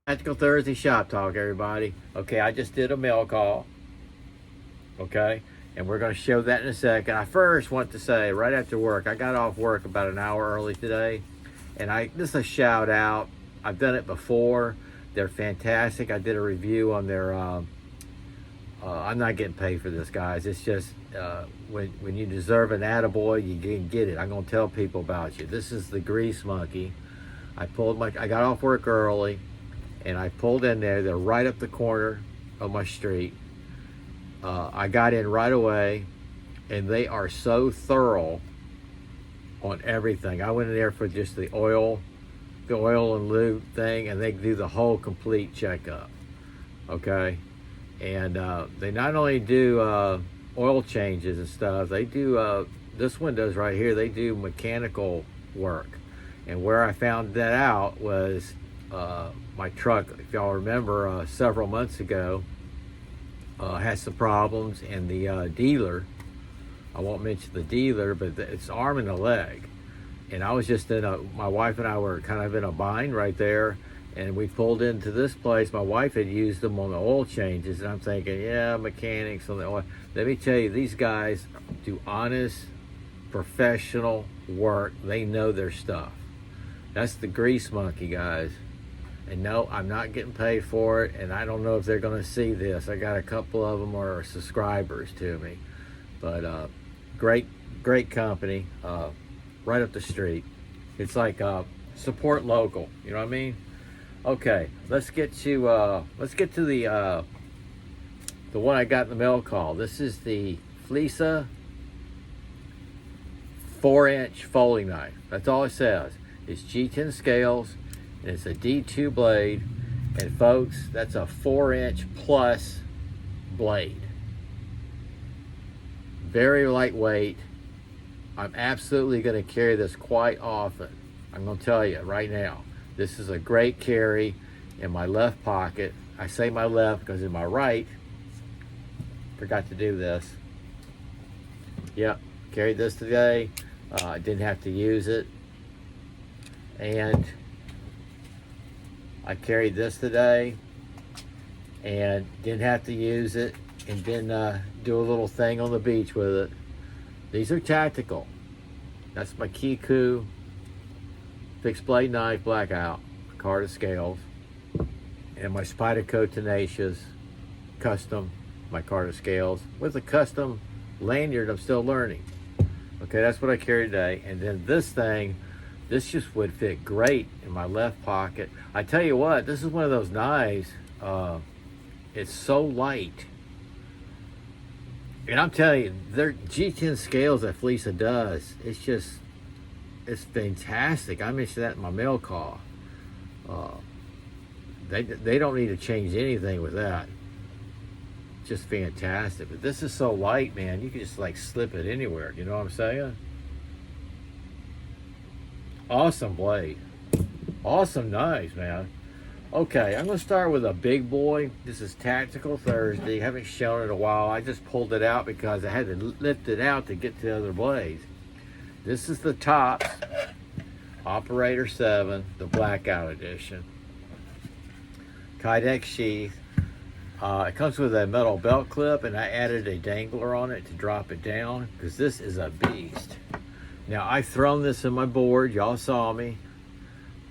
Tactical Thursday Shop Talk, everybody. Okay, I just did a mail call. Okay, and we're going to show that in a second. I first want to say, right after work, I got off work about an hour early today, and this is a shout out. I've done it before. They're fantastic. I did a review on their. I'm not getting paid for this, guys. It's just when you deserve an attaboy, you can get it. I'm going to tell people about you. This is the Grease Monkey. I got off work early. And I pulled in there. They're right up the corner of my street. I got in right away, and they are so thorough on everything. I went in there for just the oil and lube thing, and they do the whole complete checkup. Okay, and they not only do oil changes and stuff. They do this one does right here. They do mechanical work, and where I found that out was. My truck, if y'all remember, several months ago, had some problems, and the dealer, I won't mention the dealer, but it's arm and a leg. And I was just my wife and I were kind of in a bind right there, and we pulled into this place. My wife had used them on the oil changes, and I'm thinking, yeah, mechanics on the oil. Let me tell you, these guys do honest, professional work. They know their stuff. That's the Grease Monkey, guys. And no, I'm not getting paid for it, and I don't know if they're going to see this. I got a couple of them are subscribers to me, but great company, right up the street. It's like support local. You know what I mean? Okay, let's get to the one I got in the mail call. This is the Fleisa 4-inch folding knife. That's all it says. It's G10 scales. And it's a D2 blade, and folks, that's a 4-inch plus blade. Very lightweight. I'm absolutely going to carry this quite often. I'm going to tell you right now, this is a great carry in my left pocket. I say my left because in my right, forgot to do this. Yep, carried this today. I didn't have to use it. And I carried this today and didn't have to use it, and didn't do a little thing on the beach with it. These are tactical. That's my Kiku fixed blade knife blackout, Carta scales, and my Spyderco Tenacious custom, my Carta scales, with a custom lanyard I'm still learning. Okay, that's what I carry today. And then this thing, this just would fit great in my left pocket. I tell you what, this is one of those knives. It's so light. And I'm telling you, their G10 scales that Fleisa does, it's fantastic. I mentioned that in my mail call. They don't need to change anything with that. Just fantastic. But this is so light, man. You can just like slip it anywhere. You know what I'm saying? Awesome blade. Awesome knives, man. Okay, I'm going to start with a big boy. This is Tactical Thursday. Haven't shown it in a while. I just pulled it out because I had to lift it out to get to the other blades. This is the Tops Operator 7, the Blackout Edition. Kydex sheath. It comes with a metal belt clip, and I added a dangler on it to drop it down because this is a beast. Now, I've thrown this in my board. Y'all saw me.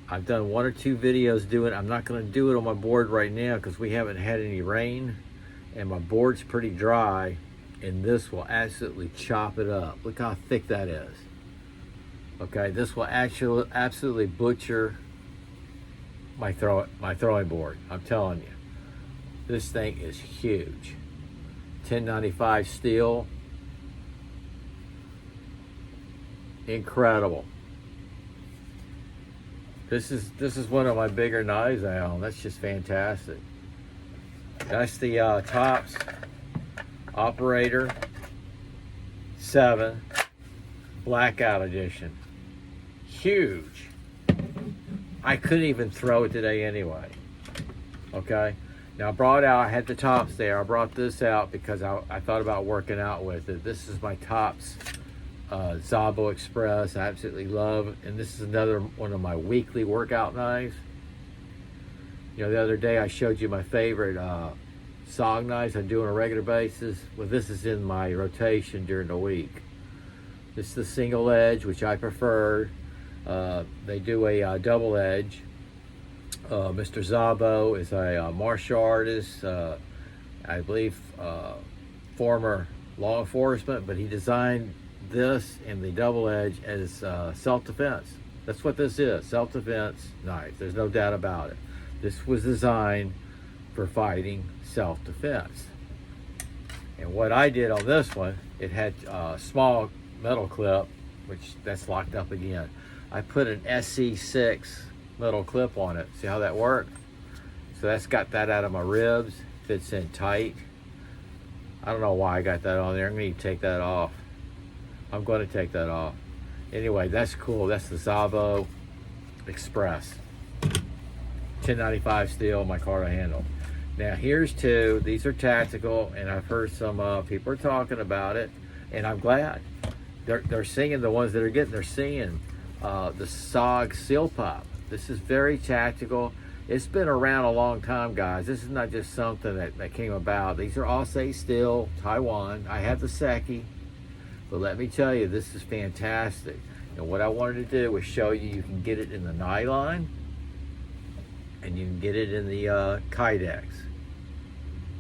I've done 1 or 2 videos doing it. I'm not going to do it on my board right now because we haven't had any rain, and my board's pretty dry, and this will absolutely chop it up. Look how thick that is. Okay, this will actually absolutely butcher my throwing board. I'm telling you. This thing is huge. 1095 steel. Incredible. This is one of my bigger knives I own. That's just fantastic. That's the Tops Operator 7 Blackout Edition. Huge. I couldn't even throw it today anyway. Okay. Now I brought out, I had the Tops there. I brought this out because I thought about working out with it. This is my Tops Zabo Express. I absolutely love, and this is another one of my weekly workout knives. You know, the other day I showed you my favorite SOG knives I do on a regular basis. Well, this is in my rotation during the week. This is the single edge, which I prefer. They do a double edge. Mr. Szabo is a martial artist, I believe former law enforcement, but he designed this and the double edge as self-defense. That's what this is, self-defense knife. There's no doubt about it. This was designed for fighting self-defense. And what I did on this one, it had a small metal clip, which that's locked up again. I put an SC6 metal clip on it. See how that worked? So that's got that out of my ribs, fits in tight. I don't know why I got that on there. I'm going to take that off. I'm going to take that off. Anyway, that's cool. That's the Szabo Express. 1095 steel, my Carta handle. Now here's two. These are tactical, and I've heard some people are talking about it, and I'm glad. They're seeing the ones that are getting. They're seeing the SOG Seal Pop. This is very tactical. It's been around a long time, guys. This is not just something that came about. These are Osei Steel, Taiwan. I have the Seki, but let me tell you, this is fantastic. And what I wanted to do was show you can get it in the nylon, and you can get it in the Kydex.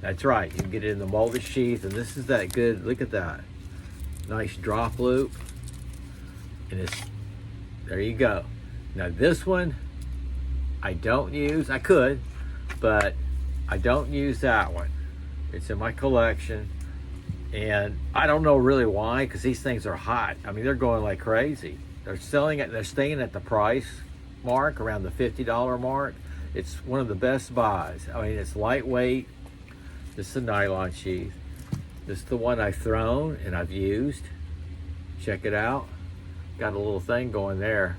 That's right, you can get it in the molded sheath, and this is that good, look at that. Nice drop loop, and it's, there you go. Now this one, I don't use, I could, but I don't use that one. It's in my collection, and I don't know really why, because these things are hot. I mean, they're going like crazy. They're selling it, they're staying at the price mark, around the $50 mark. It's one of the best buys. I mean, it's lightweight. This is a nylon sheath. This is the one I've thrown and I've used. Check it out. Got a little thing going there.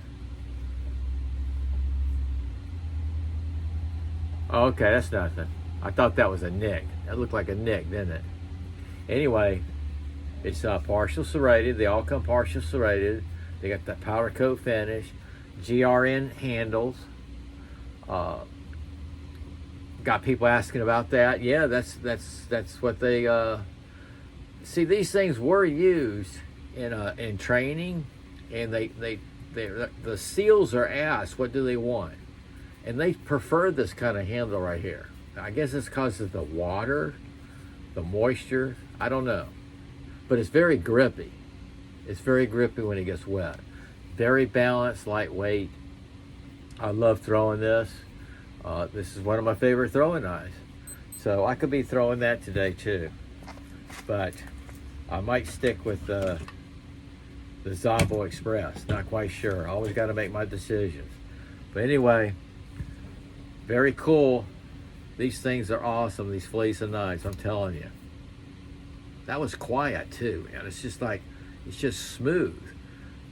Okay, that's nothing. I thought that was a nick. That looked like a nick, didn't it? Anyway, it's partial serrated. They all come partial serrated. They got that powder coat finish. GRN handles. Got people asking about that. Yeah, that's what they see. These things were used in training, and the SEALs are asked what do they want, and they prefer this kind of handle right here. I guess it's because of the water, the moisture. I don't know, but it's very grippy. It's very grippy when it gets wet. Very balanced, lightweight. I love throwing this. This is one of my favorite throwing knives. So I could be throwing that today too. But I might stick with the Szabo Express. Not quite sure. Always got to make my decisions. But anyway, very cool. These things are awesome, these Fleeca knives, I'm telling you. That was quiet too, man. It's just like, it's just smooth.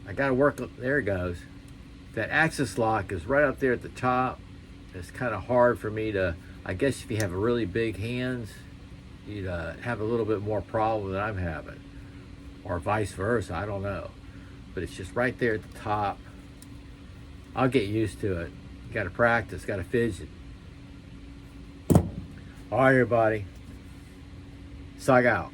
I got to work, there it goes. That axis lock is right up there at the top. It's kind of hard for me to, I guess if you have really big hands, you'd have a little bit more problem than I'm having. Or vice versa, I don't know. But it's just right there at the top. I'll get used to it. You got to practice, got to fidget. All right, everybody. SOG out.